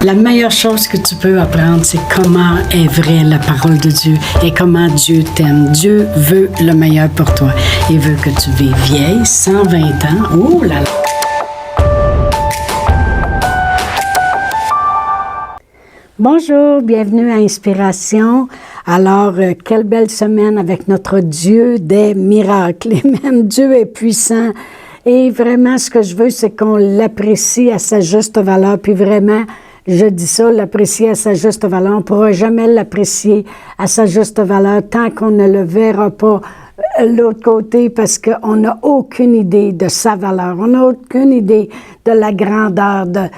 La meilleure chose que tu peux apprendre, c'est comment est vraie la parole de Dieu et comment Dieu t'aime. Dieu veut le meilleur pour toi. Il veut que tu vives vieille, 120 ans. Oh là là! Bonjour, bienvenue à Inspiration. Alors, quelle belle semaine avec notre Dieu des miracles. Et même Dieu est puissant. Et vraiment, ce que je veux, c'est qu'on l'apprécie à sa juste valeur. Puis vraiment, je dis ça, l'apprécier à sa juste valeur. On ne pourra jamais l'apprécier à sa juste valeur tant qu'on ne le verra pas l'autre côté parce qu'on n'a aucune idée de sa valeur. On n'a aucune idée de la grandeur, de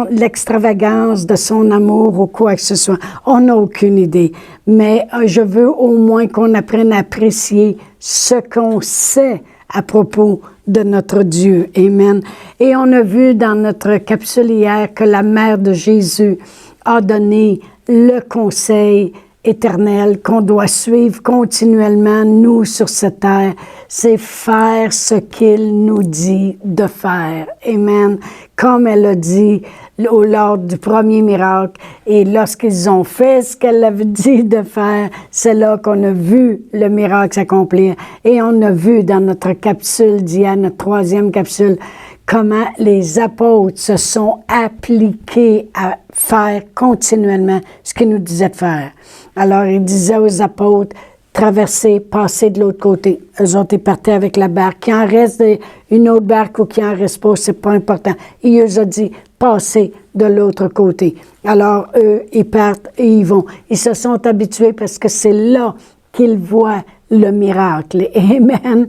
l'extravagance de son amour ou quoi que ce soit. On n'a aucune idée. Mais je veux au moins qu'on apprenne à apprécier ce qu'on sait à propos de notre Dieu. Amen. Et on a vu dans notre capsule hier que la mère de Jésus a donné le conseil éternel qu'on doit suivre continuellement, nous, sur cette terre, c'est faire ce qu'il nous dit de faire. Amen. Comme elle a dit lors du premier miracle, et lorsqu'ils ont fait ce qu'elle avait dit de faire, c'est là qu'on a vu le miracle s'accomplir. Et on a vu dans notre capsule d'hier, notre troisième capsule, comment les apôtres se sont appliqués à faire continuellement ce qu'ils nous disaient de faire. Alors, il disait aux apôtres, traverser, passer de l'autre côté. Eux autres, ils partaient avec la barque. Qu'il en reste une autre barque ou qu'il en reste pas, c'est pas important. Il eux a dit, passer de l'autre côté. Alors, eux, ils partent et ils vont. Ils se sont habitués parce que c'est là qu'ils voient le miracle. Amen.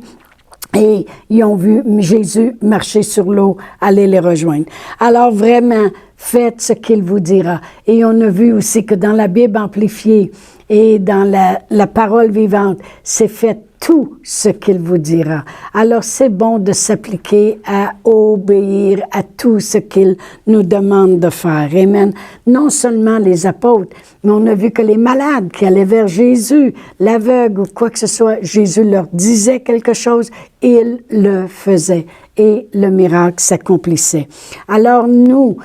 Et ils ont vu Jésus marcher sur l'eau, aller les rejoindre. Alors vraiment, faites ce qu'il vous dira. Et on a vu aussi que dans la Bible amplifiée et dans la parole vivante, c'est fait tout ce qu'il vous dira. Alors c'est bon de s'appliquer à obéir à tout ce qu'il nous demande de faire. Amen. Non seulement les apôtres, mais on a vu que les malades qui allaient vers Jésus, l'aveugle ou quoi que ce soit, Jésus leur disait quelque chose, ils le faisaient et le miracle s'accomplissait. Alors nous,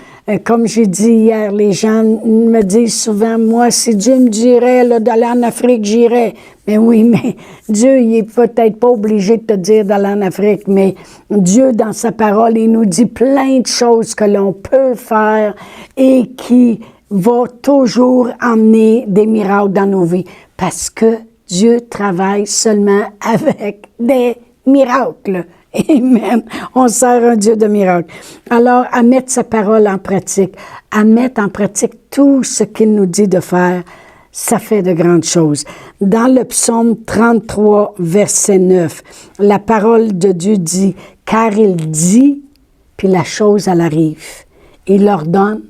comme j'ai dit hier, les gens me disent souvent, moi, si Dieu me dirait d'aller en Afrique, j'irais. Mais oui, mais Dieu, il est peut-être pas obligé de te dire d'aller en Afrique, mais Dieu, dans sa parole, il nous dit plein de choses que l'on peut faire et qui va toujours emmener des miracles dans nos vies. Parce que Dieu travaille seulement avec des miracles. Amen. On sert un Dieu de miracles. Alors, à mettre sa parole en pratique, à mettre en pratique tout ce qu'il nous dit de faire, ça fait de grandes choses. Dans le psaume 33, verset 9, la parole de Dieu dit, « Car il dit, puis la chose, elle arrive. Il ordonne,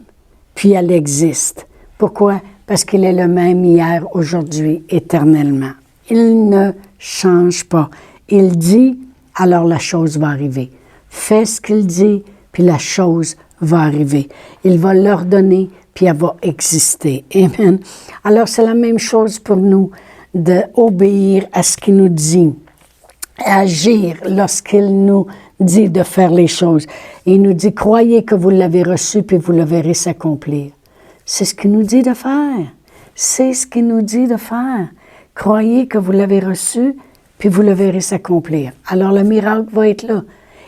puis elle existe. » Pourquoi? Parce qu'il est le même hier, aujourd'hui, éternellement. Il ne change pas. Il dit, alors la chose va arriver. Fais ce qu'il dit, puis la chose va arriver. Il va l'ordonner, puis elle va exister. Amen. Alors, c'est la même chose pour nous, d'obéir à ce qu'il nous dit, agir lorsqu'il nous dit de faire les choses. Il nous dit, croyez que vous l'avez reçu, puis vous le verrez s'accomplir. C'est ce qu'il nous dit de faire. C'est ce qu'il nous dit de faire. Croyez que vous l'avez reçu, puis vous le verrez s'accomplir. Alors, le miracle va être là.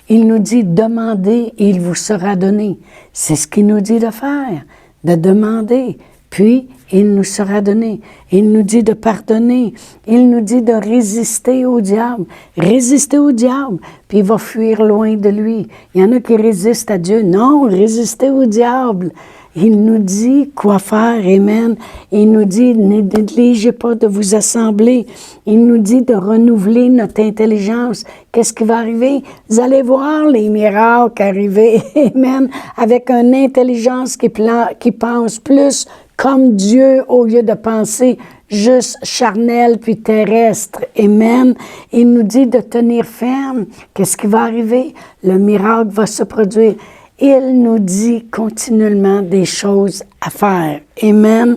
Il nous dit, demandez et il vous sera donné. C'est ce qu'il nous dit de faire, de demander, puis il nous sera donné. Il nous dit de pardonner. Il nous dit de résister au diable. Résister au diable, puis il va fuir loin de lui. Il y en a qui résistent à Dieu. Non, résistez au diable. Il nous dit quoi faire, amen. Il nous dit, ne négligez pas de vous assembler. Il nous dit de renouveler notre intelligence. Qu'est-ce qui va arriver? Vous allez voir les miracles arriver, amen, avec une intelligence qui pense plus comme Dieu au lieu de penser juste charnel puis terrestre, amen. Il nous dit de tenir ferme. Qu'est-ce qui va arriver? Le miracle va se produire. Il nous dit continuellement des choses à faire. Amen.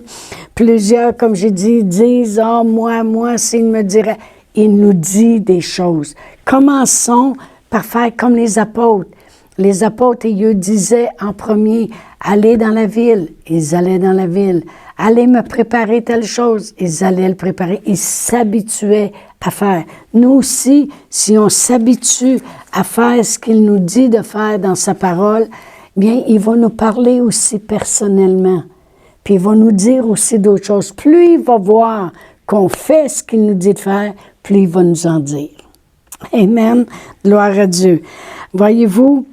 Plusieurs, comme j'ai dit, disent « Ah, moi, s'il me dirait... » Il nous dit des choses. Commençons par faire comme les apôtres. Les apôtres, ils disaient en premier Aller dans la ville, ils allaient dans la ville. Aller me préparer telle chose, ils allaient le préparer. Ils s'habituaient à faire. Nous aussi, si on s'habitue à faire ce qu'il nous dit de faire dans sa parole, bien, il va nous parler aussi personnellement. Puis il va nous dire aussi d'autres choses. Plus il va voir qu'on fait ce qu'il nous dit de faire, plus il va nous en dire. Amen. Gloire à Dieu. Voyez-vous,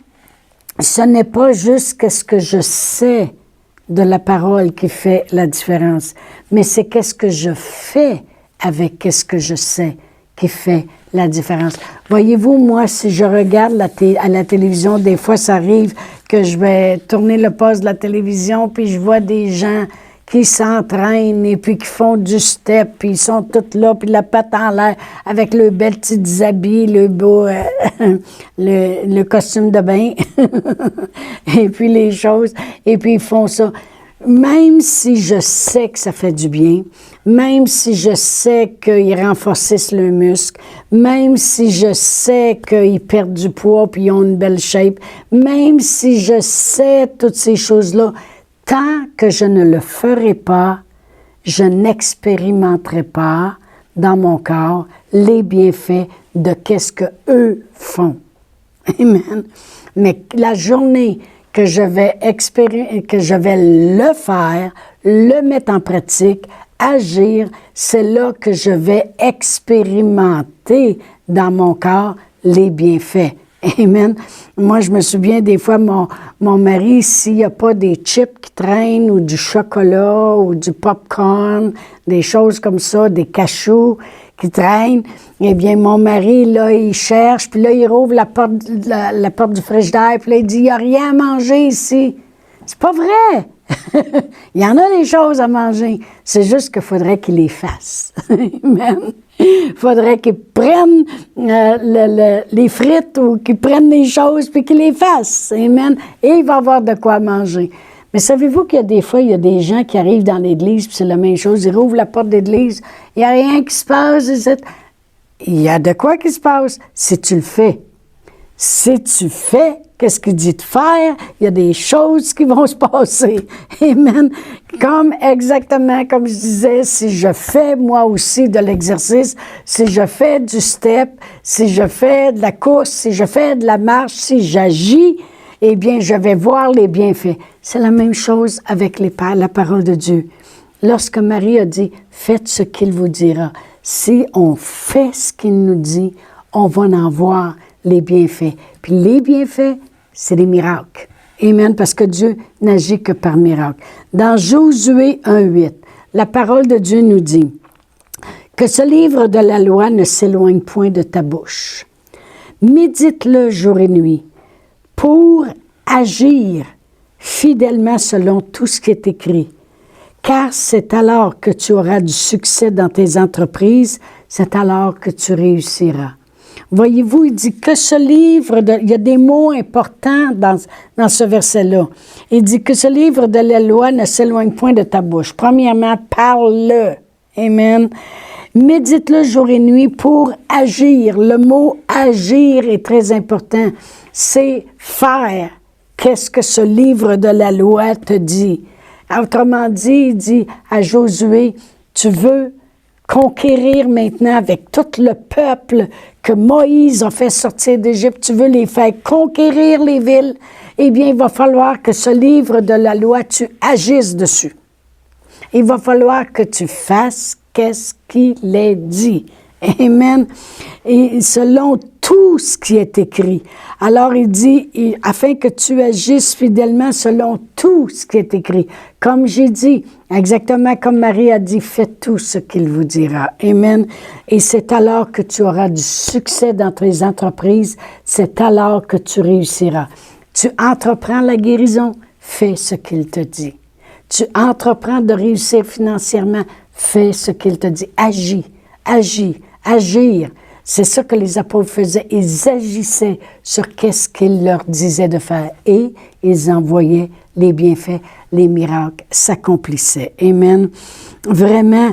ce n'est pas juste ce que je sais de la parole qui fait la différence, mais c'est qu'est-ce que je fais avec qu'est-ce que je sais qui fait la différence. Voyez-vous, moi, si je regarde à la télévision, des fois, ça arrive que je vais tourner le poste de la télévision, puis je vois des gens qui s'entraînent et puis qui font du step, puis ils sont tous là, puis la patte en l'air avec le bel petits habits, le beau, le costume de bain, et puis les choses, et puis ils font ça. Même si je sais que ça fait du bien, même si je sais qu'ils renforcissent le muscle, même si je sais qu'ils perdent du poids puis ils ont une belle shape, même si je sais toutes ces choses-là, tant que je ne le ferai pas, je n'expérimenterai pas dans mon corps les bienfaits de qu'est-ce que eux font. Amen. Mais la journée que je vais le faire, le mettre en pratique, agir, c'est là que je vais expérimenter dans mon corps les bienfaits. Amen. Moi, je me souviens des fois, mon mari, s'il n'y a pas des chips qui traînent ou du chocolat ou du popcorn, des choses comme ça, des cachous qui traînent, eh bien, mon mari, là, il cherche, puis là, il rouvre la porte du frigidaire, puis là, il dit, il n'y a rien à manger ici. C'est pas vrai! Il y en a des choses à manger. C'est juste qu'il faudrait qu'il les fasse. Amen. Il faudrait qu'il prenne les frites ou qu'il prenne les choses puis qu'il les fasse. Amen. Et il va avoir de quoi manger. Mais savez-vous qu'il y a des fois, il y a des gens qui arrivent dans l'église puis c'est la même chose. Ils rouvrent la porte de l'église. Il n'y a rien qui se passe. Il y a de quoi qui se passe si tu le fais. Si tu fais qu'est-ce qu'il dit de faire, il y a des choses qui vont se passer. Amen. Exactement comme je disais, si je fais moi aussi de l'exercice, si je fais du step, si je fais de la course, si je fais de la marche, si j'agis, eh bien, je vais voir les bienfaits. C'est la même chose avec la parole de Dieu. Lorsque Marie a dit, faites ce qu'il vous dira. Si on fait ce qu'il nous dit, on va en voir les bienfaits. Puis les bienfaits, c'est des miracles. Amen, parce que Dieu n'agit que par miracle. Dans Josué 1:8, la parole de Dieu nous dit que ce livre de la loi ne s'éloigne point de ta bouche. Médite-le jour et nuit pour agir fidèlement selon tout ce qui est écrit. Car c'est alors que tu auras du succès dans tes entreprises, c'est alors que tu réussiras. Voyez-vous, il dit que ce livre, il y a des mots importants dans ce verset-là. Il dit que ce livre de la loi ne s'éloigne point de ta bouche. Premièrement, parle-le. Amen. Médite-le jour et nuit pour agir. Le mot agir est très important. C'est faire. Qu'est-ce que ce livre de la loi te dit? Autrement dit, il dit à Josué, tu veux conquérir maintenant avec tout le peuple que Moïse a fait sortir d'Égypte, tu veux les faire conquérir les villes, eh bien, il va falloir que ce livre de la loi, tu agisses dessus. Il va falloir que tu fasses qu'est-ce qu'il est dit. Amen. Et selon tout ce qui est écrit. Alors, il dit, afin que tu agisses fidèlement selon tout ce qui est écrit. Comme j'ai dit, exactement comme Marie a dit, faites tout ce qu'il vous dira. Amen. Et c'est alors que tu auras du succès dans tes entreprises. C'est alors que tu réussiras. Tu entreprends la guérison, fais ce qu'il te dit. Tu entreprends de réussir financièrement, fais ce qu'il te dit. Agis, agis, agir. C'est ça que les apôtres faisaient. Ils agissaient sur qu'est-ce qu'il leur disait de faire. Et ils envoyaient les bienfaits, les miracles s'accomplissaient. Amen. Vraiment,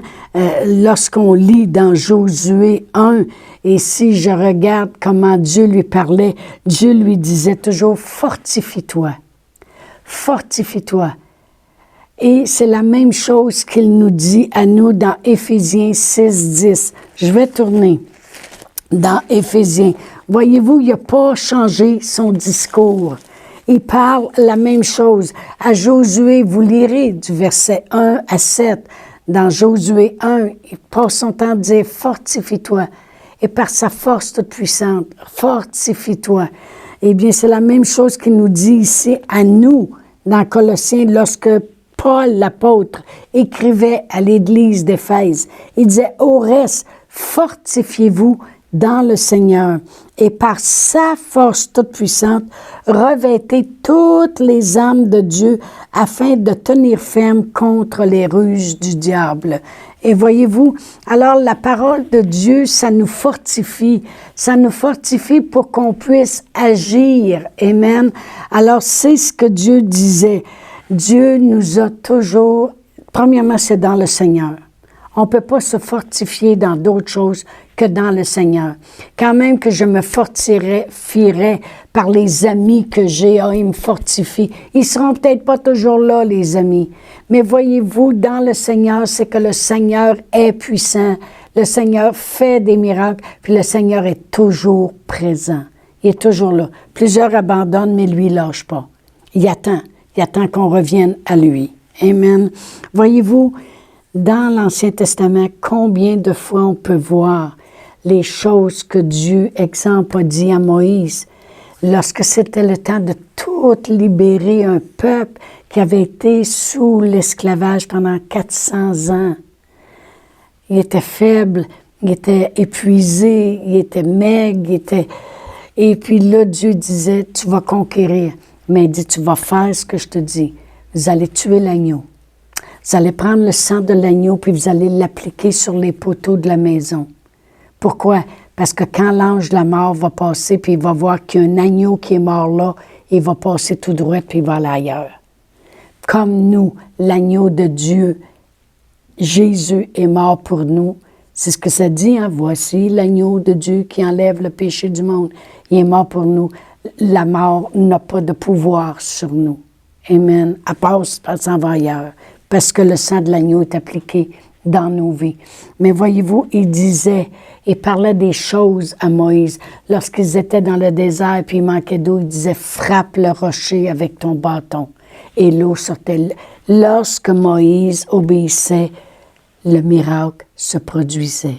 lorsqu'on lit dans Josué 1, et si je regarde comment Dieu lui parlait, Dieu lui disait toujours, fortifie-toi. fortifie-toi. Et c'est la même chose qu'il nous dit à nous dans Éphésiens 6:10. Je vais tourner dans Éphésiens. Voyez-vous, il n'a pas changé son discours. Il parle la même chose. À Josué, vous lirez du verset 1 à 7. Dans Josué 1, il passe son temps à dire « Fortifie-toi ». Et par sa force toute puissante, fortifie-toi. Eh bien, c'est la même chose qu'il nous dit ici à nous, dans Colossiens, lorsque Paul, l'apôtre, écrivait à l'église d'Éphèse. Il disait « Au reste, fortifiez-vous dans le Seigneur et par sa force toute puissante, revêtez toutes les armes de Dieu afin de tenir ferme contre les ruses du diable. » Et voyez-vous, alors la parole de Dieu, ça nous fortifie pour qu'on puisse agir. Amen. Alors c'est ce que Dieu disait. Dieu nous a toujours, premièrement, c'est dans le Seigneur. On ne peut pas se fortifier dans d'autres choses que dans le Seigneur. Quand même que je me fortifierais par les amis que j'ai, ils me fortifient. Ils ne seront peut-être pas toujours là, les amis. Mais voyez-vous, dans le Seigneur, c'est que le Seigneur est puissant. Le Seigneur fait des miracles, puis le Seigneur est toujours présent. Il est toujours là. Plusieurs abandonnent, mais lui, il ne lâche pas. Il attend qu'on revienne à lui. Amen. Voyez-vous, dans l'Ancien Testament, combien de fois on peut voir les choses que Dieu, exemple, a dit à Moïse, lorsque c'était le temps de tout libérer un peuple qui avait été sous l'esclavage pendant 400 ans. Il était faible, il était épuisé, il était maigre, Et puis là, Dieu disait, tu vas conquérir. Mais il dit, tu vas faire ce que je te dis. Vous allez tuer l'agneau. Vous allez prendre le sang de l'agneau puis vous allez l'appliquer sur les poteaux de la maison. Pourquoi? Parce que quand l'ange de la mort va passer puis il va voir qu'il y a un agneau qui est mort là, il va passer tout droit puis il va aller ailleurs. Comme nous, l'agneau de Dieu, Jésus est mort pour nous. C'est ce que ça dit, hein? Voici l'agneau de Dieu qui enlève le péché du monde. Il est mort pour nous. La mort n'a pas de pouvoir sur nous. Amen. Elle passe, elle s'en va ailleurs. Parce que le sang de l'agneau est appliqué dans nos vies. Mais voyez-vous, il parlait des choses à Moïse. Lorsqu'ils étaient dans le désert puis il manquait d'eau, il disait « Frappe le rocher avec ton bâton. » Et l'eau sortait. Lorsque Moïse obéissait, le miracle se produisait.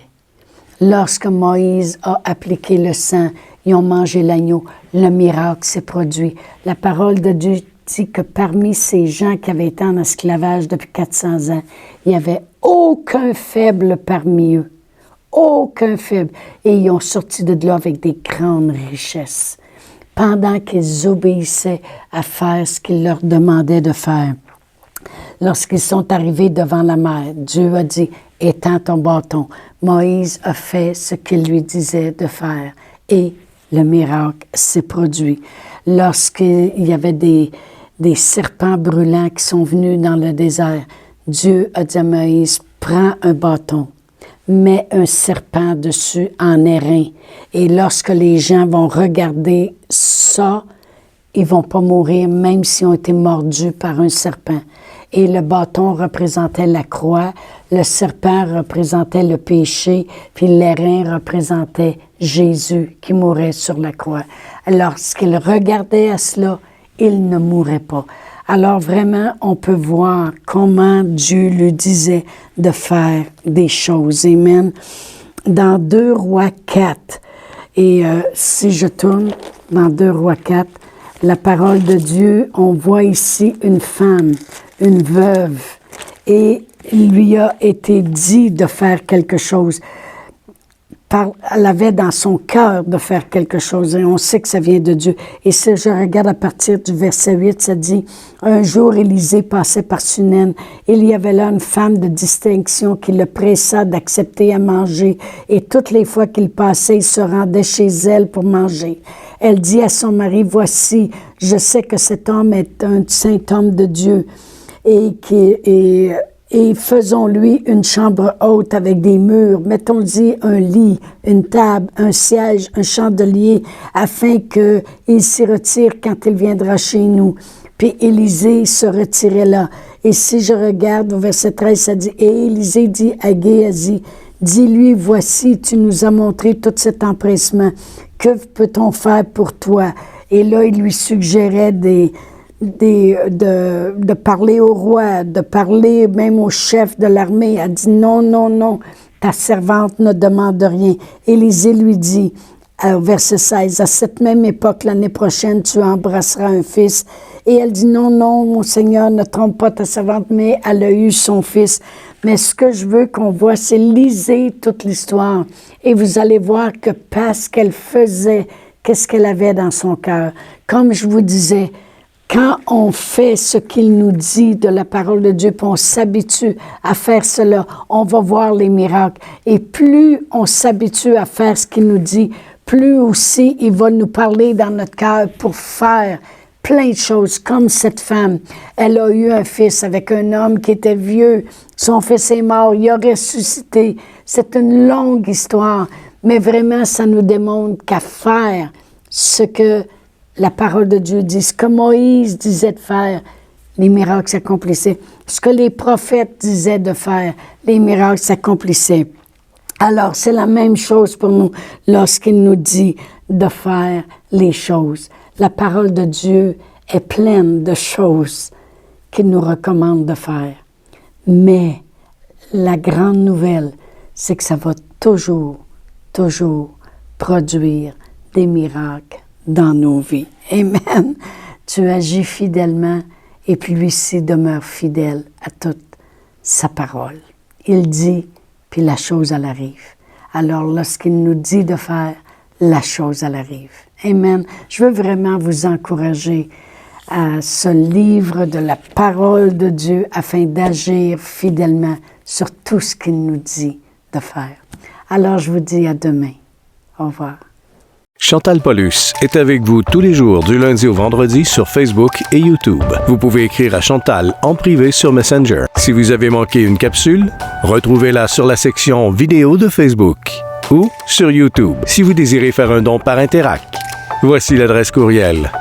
Lorsque Moïse a appliqué le sang, ils ont mangé l'agneau, le miracle s'est produit. La parole de Dieu dit que parmi ces gens qui avaient été en esclavage depuis 400 ans, il n'y avait aucun faible parmi eux. Aucun faible. Et ils ont sorti de là avec des grandes richesses. Pendant qu'ils obéissaient à faire ce qu'il leur demandait de faire. Lorsqu'ils sont arrivés devant la mer, Dieu a dit, « Étends ton bâton. » Moïse a fait ce qu'il lui disait de faire. Et le miracle s'est produit. Lorsqu'il y avait des serpents brûlants qui sont venus dans le désert, Dieu a dit à Moïse, « Prends un bâton, mets un serpent dessus en airain. Et lorsque les gens vont regarder ça, ils ne vont pas mourir, même s'ils ont été mordus par un serpent. » Et le bâton représentait la croix, le serpent représentait le péché, puis l'airain représentait Jésus qui mourait sur la croix. Lorsqu'il regardait à cela, il ne mourait pas. Alors vraiment, on peut voir comment Dieu lui disait de faire des choses. Amen. Dans 2 Rois 4, et si je tourne dans 2 Rois 4, la parole de Dieu, on voit ici une femme, une veuve, et il lui a été dit de faire quelque chose. Elle avait dans son cœur de faire quelque chose, et on sait que ça vient de Dieu. Et si je regarde à partir du verset 8, ça dit, « Un jour, Élisée passait par Sunem. Il y avait là une femme de distinction qui le pressa d'accepter à manger, et toutes les fois qu'il passait, il se rendait chez elle pour manger. Elle dit à son mari, « Voici, je sais que cet homme est un saint homme de Dieu, et faisons-lui une chambre haute avec des murs, mettons-y un lit, une table, un siège, un chandelier, afin qu'il s'y retire quand il viendra chez nous. Puis Élisée se retirait là. Et si je regarde au verset 13, ça dit, « Et Élisée dit à Géasi, dis-lui, voici, tu nous as montré tout cet empressement. Que peut-on faire pour toi? » Et là, il lui suggérait de parler au roi, de parler même au chef de l'armée. Elle dit, non, non, non, ta servante ne demande rien. Élisée lui dit, au verset 16, « À cette même époque, l'année prochaine, tu embrasseras un fils. » Et elle dit, « Non, non, mon Seigneur, ne trompe pas ta servante. » Mais elle a eu son fils. Mais ce que je veux qu'on voit, c'est lisez toute l'histoire. Et vous allez voir que parce qu'elle faisait, qu'est-ce qu'elle avait dans son cœur. Comme je vous disais, quand on fait ce qu'il nous dit de la parole de Dieu, puis on s'habitue à faire cela, on va voir les miracles. Et plus on s'habitue à faire ce qu'il nous dit, plus aussi il va nous parler dans notre cœur pour faire plein de choses, comme cette femme. Elle a eu un fils avec un homme qui était vieux. Son fils est mort, il a ressuscité. C'est une longue histoire, mais vraiment, ça nous démontre qu'à faire ce que la parole de Dieu dit, ce que Moïse disait de faire, les miracles s'accomplissaient. Ce que les prophètes disaient de faire, les miracles s'accomplissaient. Alors, c'est la même chose pour nous lorsqu'il nous dit de faire les choses. La parole de Dieu est pleine de choses qu'il nous recommande de faire. Mais la grande nouvelle, c'est que ça va toujours produire des miracles dans nos vies. Amen. Tu agis fidèlement et puis lui-ci demeure fidèle à toute sa parole. Il dit, puis la chose, elle arrive. Alors, lorsqu'il nous dit de faire, la chose, elle arrive. Amen. Je veux vraiment vous encourager à ce livre de la parole de Dieu afin d'agir fidèlement sur tout ce qu'il nous dit de faire. Alors, je vous dis à demain. Au revoir. Chantal Paulus est avec vous tous les jours du lundi au vendredi sur Facebook et YouTube. Vous pouvez écrire à Chantal en privé sur Messenger. Si vous avez manqué une capsule, retrouvez-la sur la section vidéo de Facebook ou sur YouTube si vous désirez faire un don par Interac. Voici l'adresse courriel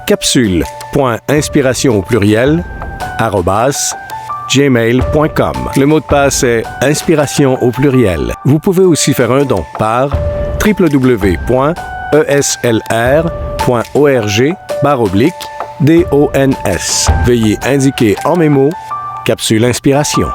capsule.inspiration@gmail.com. Le mot de passe est inspiration au pluriel. Vous pouvez aussi faire un don par www.eslr.org/dons. Veuillez indiquer en mémo Capsule Inspiration.